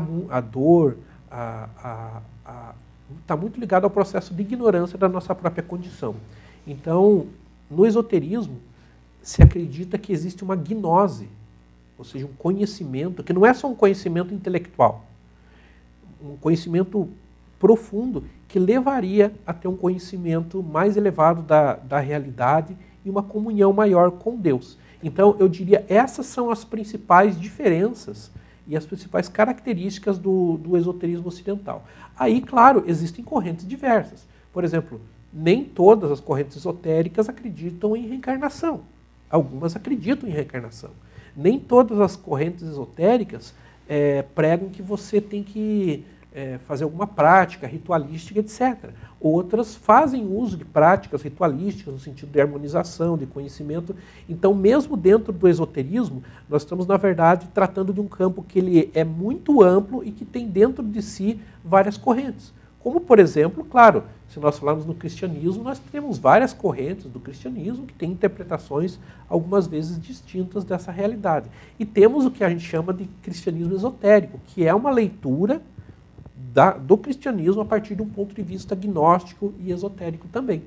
muito ligada ao processo de ignorância da nossa própria condição. Então, no esoterismo, se acredita que existe uma gnose, ou seja, um conhecimento, que não é só um conhecimento intelectual, um conhecimento profundo que levaria a ter um conhecimento mais elevado da realidade e uma comunhão maior com Deus. Então, eu diria, essas são as principais diferenças e as principais características do esoterismo ocidental. Aí, claro, existem correntes diversas. Por exemplo, nem todas as correntes esotéricas acreditam em reencarnação. Algumas acreditam em reencarnação. Nem todas as correntes esotéricas pregam que você tem que fazer alguma prática ritualística, etc. Outras fazem uso de práticas ritualísticas no sentido de harmonização, de conhecimento. Então, mesmo dentro do esoterismo, nós estamos, na verdade, tratando de um campo que ele é muito amplo e que tem dentro de si várias correntes. Como, por exemplo, claro, se nós falarmos no cristianismo, nós temos várias correntes do cristianismo que têm interpretações, algumas vezes, distintas dessa realidade. E temos o que a gente chama de cristianismo esotérico, que é uma leitura do cristianismo a partir de um ponto de vista gnóstico e esotérico também.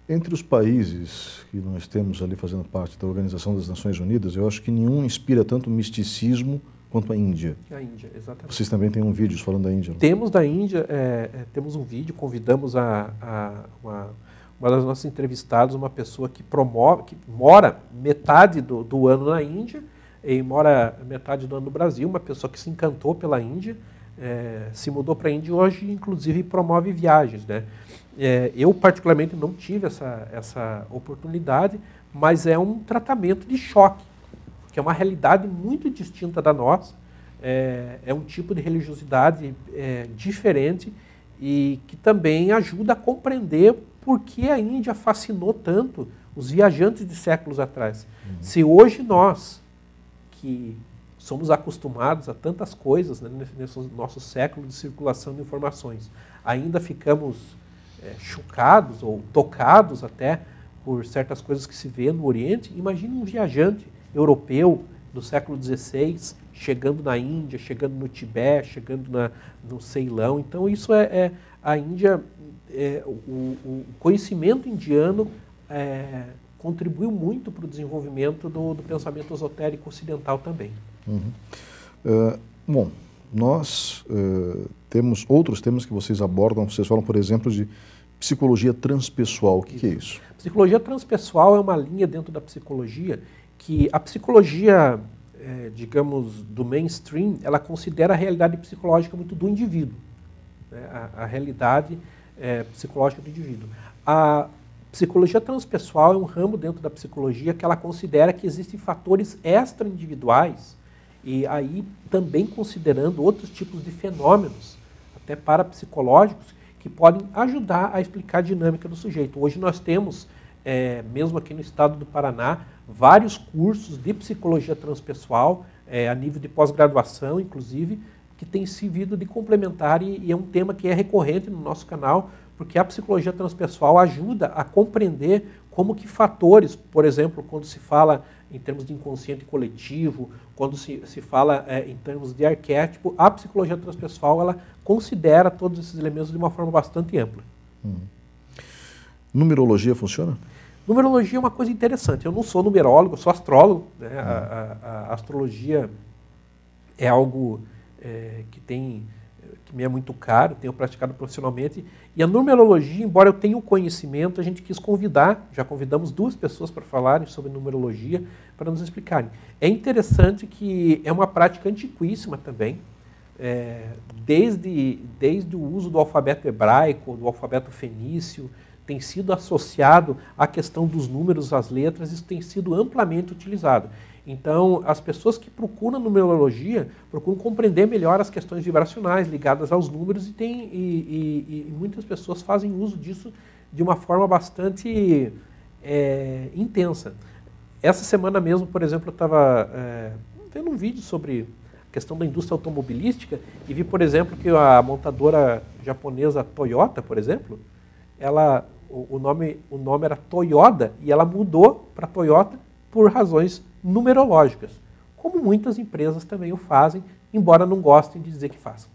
Entre os países que nós temos ali fazendo parte da Organização das Nações Unidas, eu acho que nenhum inspira tanto misticismo quanto a Índia. A Índia, exatamente. Vocês também têm um vídeo falando da Índia? Temos da Índia, temos um vídeo, convidamos uma das nossas entrevistadas, uma pessoa que mora metade do ano na Índia e mora metade do ano no Brasil, uma pessoa que se encantou pela Índia, se mudou para a Índia e hoje, inclusive, promove viagens, né? Eu, particularmente, não tive essa oportunidade, mas é um tratamento de choque, que é uma realidade muito distinta da nossa, é um tipo de religiosidade diferente e que também ajuda a compreender por que a Índia fascinou tanto os viajantes de séculos atrás. Se hoje nós, que somos acostumados a tantas coisas, né, nesse nosso século de circulação de informações, ainda ficamos chocados ou tocados até por certas coisas que se vê no Oriente, imagine um viajante europeu do século XVI chegando na Índia, chegando no Tibete, chegando no Ceilão. Então isso a Índia, o conhecimento indiano contribuiu muito para o desenvolvimento do pensamento esotérico ocidental também. Bom, nós temos outros temas que vocês abordam. Vocês falam, por exemplo, de psicologia transpessoal. O que é isso? Psicologia transpessoal é uma linha dentro da psicologia que a psicologia, digamos, do mainstream, ela considera a realidade psicológica muito do indivíduo, né? A realidade psicológica do indivíduo. A psicologia transpessoal é um ramo dentro da psicologia que ela considera que existem fatores extra-individuais e aí também considerando outros tipos de fenômenos, até parapsicológicos, que podem ajudar a explicar a dinâmica do sujeito. Hoje nós temos, mesmo aqui no estado do Paraná, vários cursos de psicologia transpessoal, a nível de pós-graduação, inclusive, que tem servido de complementar e é um tema que é recorrente no nosso canal, porque a psicologia transpessoal ajuda a compreender como que fatores, por exemplo, quando se fala em termos de inconsciente coletivo, quando se fala em termos de arquétipo, a psicologia transpessoal ela considera todos esses elementos de uma forma bastante ampla. Numerologia funciona? Numerologia é uma coisa interessante. Eu não sou numerólogo, eu sou astrólogo, né? A astrologia é algo que me é muito caro, tenho praticado profissionalmente. E a numerologia, embora eu tenha o conhecimento, a gente quis convidar, já convidamos 2 pessoas para falarem sobre numerologia, para nos explicarem. É interessante que é uma prática antiquíssima também, desde o uso do alfabeto hebraico, do alfabeto fenício, tem sido associado à questão dos números, às letras, isso tem sido amplamente utilizado. Então, as pessoas que procuram numerologia procuram compreender melhor as questões vibracionais ligadas aos números e muitas pessoas fazem uso disso de uma forma bastante intensa. Essa semana mesmo, por exemplo, eu estava vendo um vídeo sobre a questão da indústria automobilística e vi, por exemplo, que a montadora japonesa Toyota, por exemplo, o nome era Toyota e ela mudou para Toyota por razões numerológicas, como muitas empresas também o fazem, embora não gostem de dizer que façam.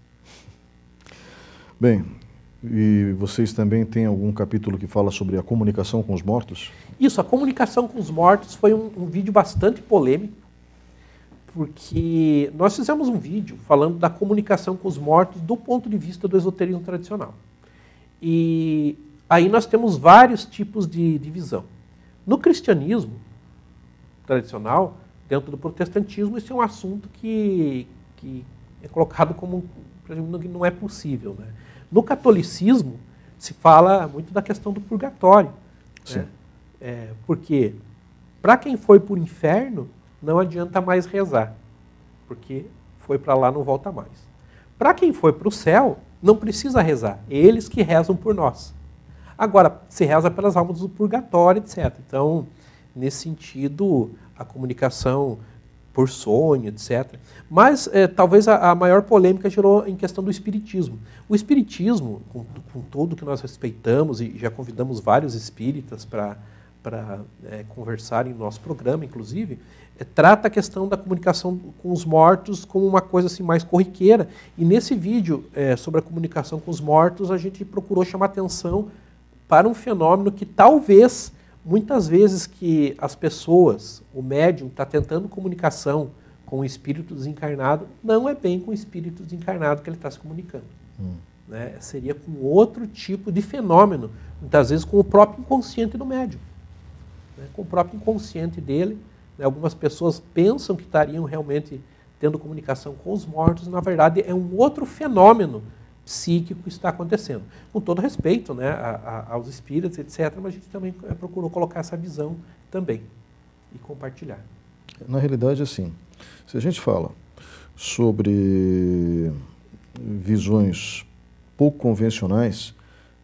Bem, e vocês também têm algum capítulo que fala sobre a comunicação com os mortos? Isso, a comunicação com os mortos foi um vídeo bastante polêmico, porque nós fizemos um vídeo falando da comunicação com os mortos do ponto de vista do esoterismo tradicional. E aí nós temos vários tipos de visão. No cristianismo tradicional, dentro do protestantismo, isso é um assunto que é colocado como que não é possível, né? No catolicismo, se fala muito da questão do purgatório. Né? Porque, para quem foi para o inferno, não adianta mais rezar, porque foi para lá, não volta mais. Para quem foi para o céu, não precisa rezar, eles que rezam por nós. Agora, se reza pelas almas do purgatório, etc. Então, nesse sentido, a comunicação por sonho, etc. Mas talvez a maior polêmica gerou em questão do espiritismo. O espiritismo, com tudo que nós respeitamos, e já convidamos vários espíritas para conversarem no nosso programa, inclusive, trata a questão da comunicação com os mortos como uma coisa assim mais corriqueira. E nesse vídeo sobre a comunicação com os mortos, a gente procurou chamar atenção para um fenômeno que talvez, muitas vezes que as pessoas, o médium está tentando comunicação com o espírito desencarnado, não é bem com o espírito desencarnado que ele está se comunicando. Né? Seria com outro tipo de fenômeno, muitas vezes com o próprio inconsciente do médium. Né? Com o próprio inconsciente dele. Né? Algumas pessoas pensam que estariam realmente tendo comunicação com os mortos, e, na verdade é um outro fenômeno psíquico que está acontecendo. Com todo respeito, né, aos espíritos, etc., mas a gente também procurou colocar essa visão também e compartilhar. Na realidade, assim, se a gente fala sobre visões pouco convencionais,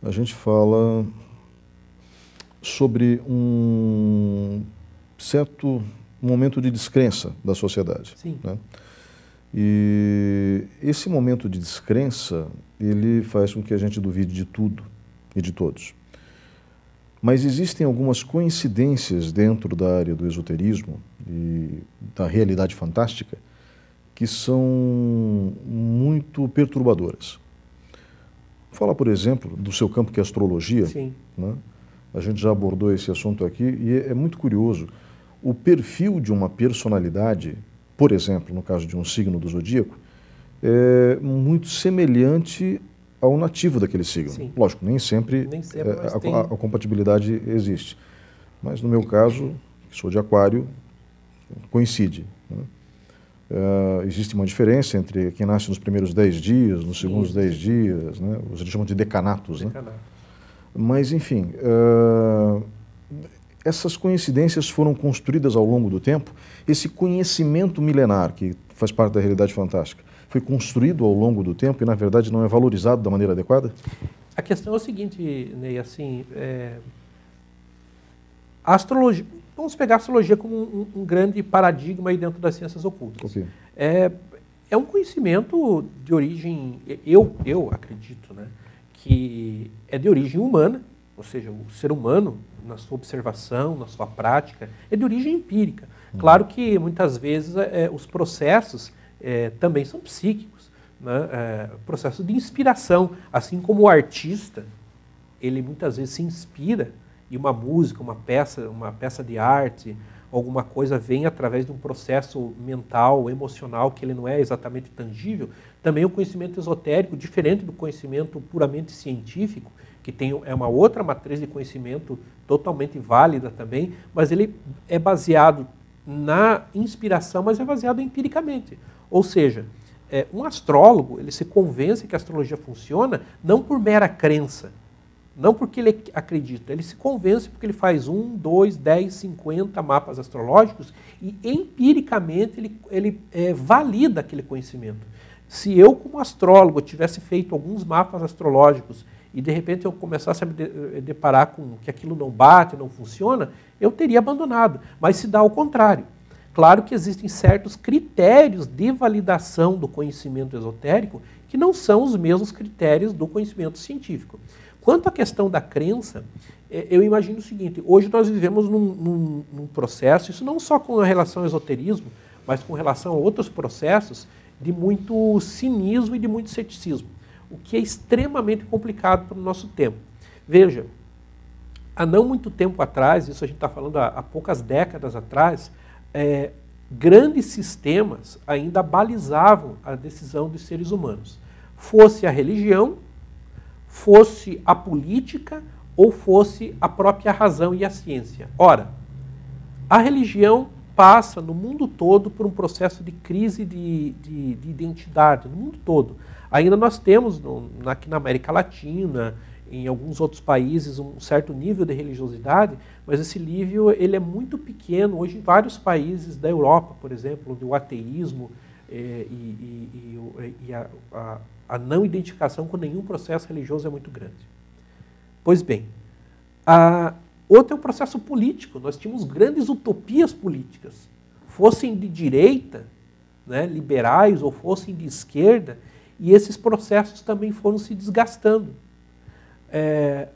a gente fala sobre um certo momento de descrença da sociedade. Sim. Né? E esse momento de descrença, ele faz com que a gente duvide de tudo e de todos. Mas existem algumas coincidências dentro da área do esoterismo e da realidade fantástica que são muito perturbadoras. Vou falar, por exemplo, do seu campo que é a astrologia. Sim. Né? A gente já abordou esse assunto aqui e é muito curioso. O perfil de uma personalidade, por exemplo, no caso de um signo do zodíaco, é muito semelhante ao nativo daquele signo. Sim. Lógico, nem sempre a compatibilidade existe. Mas no meu caso, que sou de Aquário, coincide. Né? Existe uma diferença entre quem nasce nos primeiros 10 dias, nos segundos 10 dias, né? Eles chamam de decanatos. Decanato. Né? Mas, enfim, essas coincidências foram construídas ao longo do tempo. Esse conhecimento milenar, que faz parte da realidade fantástica, foi construído ao longo do tempo e, na verdade, não é valorizado da maneira adequada? A questão é o seguinte, Ney, assim, a astrologia, vamos pegar a astrologia como um grande paradigma aí dentro das ciências ocultas. Okay. É um conhecimento de origem, eu acredito, né, que é de origem humana, ou seja, o ser humano, na sua observação, na sua prática, é de origem empírica. Claro que, muitas vezes, os processos também são psíquicos, né? Processos de inspiração, assim como o artista, ele muitas vezes se inspira e uma música, uma peça de arte, alguma coisa vem através de um processo mental, emocional, que ele não é exatamente tangível. Também o conhecimento esotérico, diferente do conhecimento puramente científico, que é uma outra matriz de conhecimento totalmente válida também, mas ele é baseado na inspiração, mas é baseado empiricamente. Ou seja, um astrólogo, ele se convence que a astrologia funciona não por mera crença, não porque ele acredita, ele se convence porque ele faz 1, 2, 10, 50 mapas astrológicos e empiricamente ele valida aquele conhecimento. Se eu, como astrólogo, tivesse feito alguns mapas astrológicos e de repente eu começasse a me deparar com que aquilo não bate, não funciona, eu teria abandonado. Mas se dá ao contrário. Claro que existem certos critérios de validação do conhecimento esotérico que não são os mesmos critérios do conhecimento científico. Quanto à questão da crença, eu imagino o seguinte, hoje nós vivemos num processo, isso não só com relação ao esoterismo, mas com relação a outros processos de muito cinismo e de muito ceticismo, o que é extremamente complicado para o nosso tempo. Veja, há não muito tempo atrás, isso a gente está falando há poucas décadas atrás, grandes sistemas ainda balizavam a decisão dos seres humanos. Fosse a religião, fosse a política ou fosse a própria razão e a ciência. Ora, a religião passa no mundo todo por um processo de crise de identidade, no mundo todo. Ainda nós temos aqui na América Latina, em alguns outros países, um certo nível de religiosidade, mas esse nível ele é muito pequeno. Hoje, em vários países da Europa, por exemplo, onde o ateísmo e a não identificação com nenhum processo religioso é muito grande. Pois bem, outro é o processo político. Nós tínhamos grandes utopias políticas, fossem de direita, né, liberais, ou fossem de esquerda, e esses processos também foram se desgastando.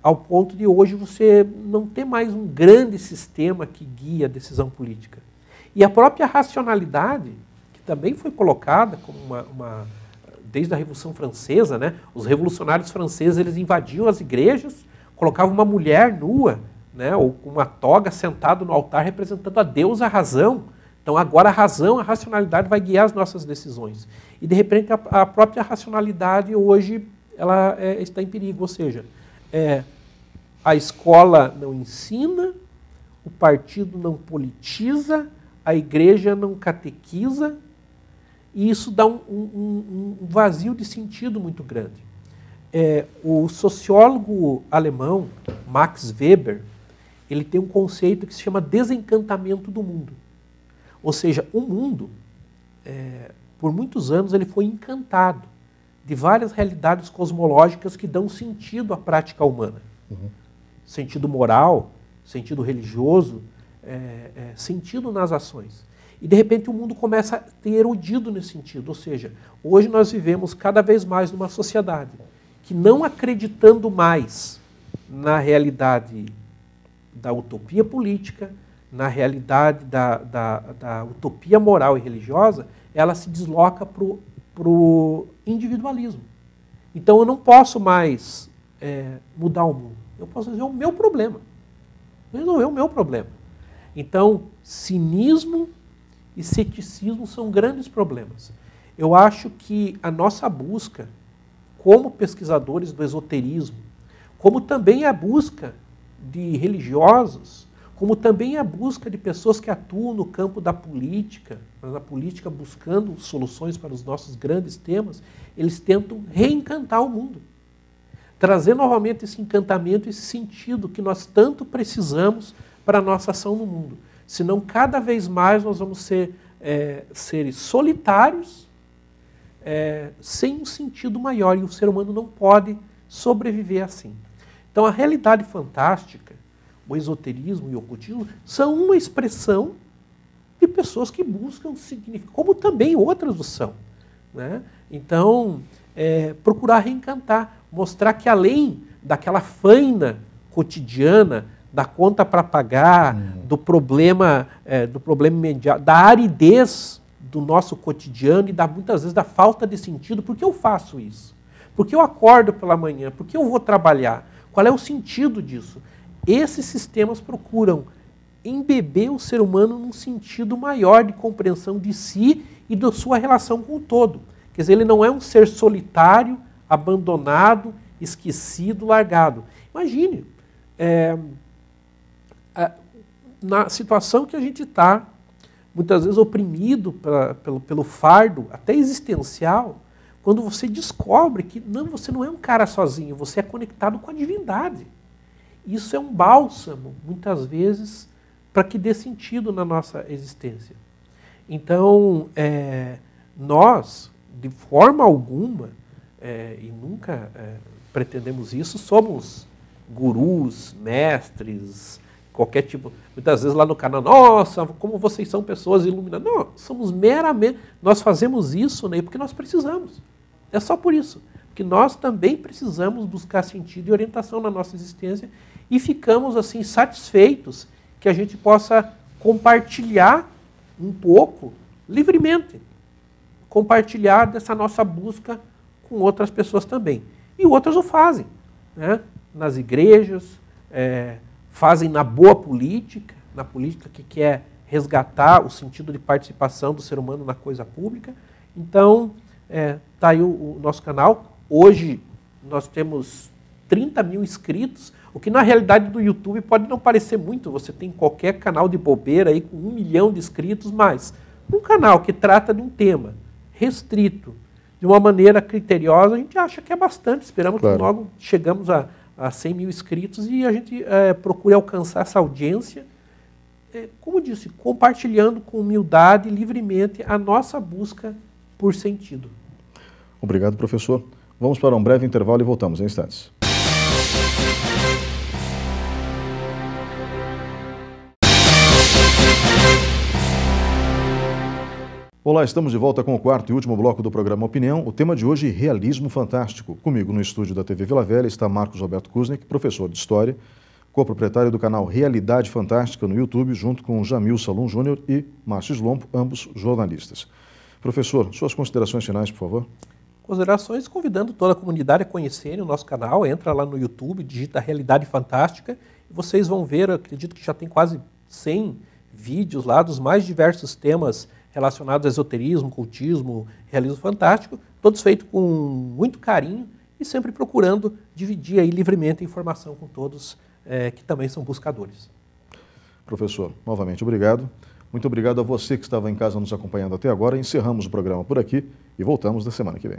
Ao ponto de hoje você não ter mais um grande sistema que guia a decisão política. E a própria racionalidade, que também foi colocada como desde a Revolução Francesa, né? Os revolucionários franceses, eles invadiam as igrejas, colocavam uma mulher nua, né? Ou com uma toga sentado no altar representando a Deus, a razão. Então agora a razão, a racionalidade vai guiar as nossas decisões. E de repente a própria racionalidade hoje ela está em perigo, ou seja, a escola não ensina, o partido não politiza, a igreja não catequiza, e isso dá um vazio de sentido muito grande. O sociólogo alemão Max Weber, ele tem um conceito que se chama desencantamento do mundo. Ou seja, o mundo, por muitos anos, ele foi encantado de várias realidades cosmológicas que dão sentido à prática humana. Uhum. Sentido moral, sentido religioso, sentido nas ações. E, de repente, o mundo começa a ter erudido nesse sentido. Ou seja, hoje nós vivemos cada vez mais numa sociedade que, não acreditando mais na realidade da utopia política, na realidade da utopia moral e religiosa, ela se desloca para o individualismo. Então, eu não posso mais mudar o mundo. Eu posso resolver o meu problema. Resolver o meu problema. Então, cinismo e ceticismo são grandes problemas. Eu acho que a nossa busca, como pesquisadores do esoterismo, como também a busca de religiosos, como também a busca de pessoas que atuam no campo da política, na política buscando soluções para os nossos grandes temas, eles tentam reencantar o mundo. Trazer novamente esse encantamento, esse sentido que nós tanto precisamos para a nossa ação no mundo. Senão, cada vez mais nós vamos ser seres solitários, sem um sentido maior, e o ser humano não pode sobreviver assim. Então, a realidade fantástica, o esoterismo e o ocultismo são uma expressão de pessoas que buscam significado, como também outras o são, né? Então, procurar reencantar, mostrar que além daquela faina cotidiana, da conta para pagar, do problema imediato, da aridez do nosso cotidiano e muitas vezes da falta de sentido. Por que eu faço isso? Por que eu acordo pela manhã? Por que eu vou trabalhar? Qual é o sentido disso? Esses sistemas procuram embeber o ser humano num sentido maior de compreensão de si e da sua relação com o todo. Quer dizer, ele não é um ser solitário, abandonado, esquecido, largado. Imagine, na situação que a gente está, muitas vezes oprimido pelo fardo, até existencial, quando você descobre que você não é um cara sozinho, você é conectado com a divindade. Isso é um bálsamo, muitas vezes, para que dê sentido na nossa existência. Então, nós, de forma alguma, e nunca pretendemos isso, somos gurus, mestres, qualquer tipo. Muitas vezes lá no canal, nossa, como vocês são pessoas iluminadas. Não, somos meramente, nós fazemos isso, né, porque nós precisamos. É só por isso. Porque nós também precisamos buscar sentido e orientação na nossa existência e ficamos assim satisfeitos que a gente possa compartilhar um pouco, livremente, compartilhar dessa nossa busca com outras pessoas também. E outras o fazem, né? Nas igrejas, fazem na boa política, na política que quer resgatar o sentido de participação do ser humano na coisa pública. Então, está aí o nosso canal. Hoje nós temos 30 mil inscritos, o que na realidade do YouTube pode não parecer muito. Você tem qualquer canal de bobeira aí com 1 milhão de inscritos, mas um canal que trata de um tema restrito, de uma maneira criteriosa, a gente acha que é bastante. Esperamos que logo chegamos a 100 mil inscritos e a gente procure alcançar essa audiência, como disse, compartilhando com humildade, livremente, a nossa busca por sentido. Obrigado, professor. Vamos para um breve intervalo e voltamos em instantes. Olá, estamos de volta com o quarto e último bloco do programa Opinião. O tema de hoje, realismo fantástico. Comigo no estúdio da TV Vila Velha está Marcos Roberto Kuznick, professor de História, co-proprietário do canal Realidade Fantástica no YouTube, junto com Jamil Salum Júnior e Márcio Slompo, ambos jornalistas. Professor, suas considerações finais, por favor. Considerações convidando toda a comunidade a conhecerem o nosso canal. Entra lá no YouTube, digita Realidade Fantástica e vocês vão ver, eu acredito que já tem quase 100 vídeos lá dos mais diversos temas relacionados a esoterismo, cultismo, realismo fantástico, todos feitos com muito carinho e sempre procurando dividir aí livremente a informação com todos que também são buscadores. Professor, novamente obrigado. Muito obrigado a você que estava em casa nos acompanhando até agora. Encerramos o programa por aqui e voltamos na semana que vem.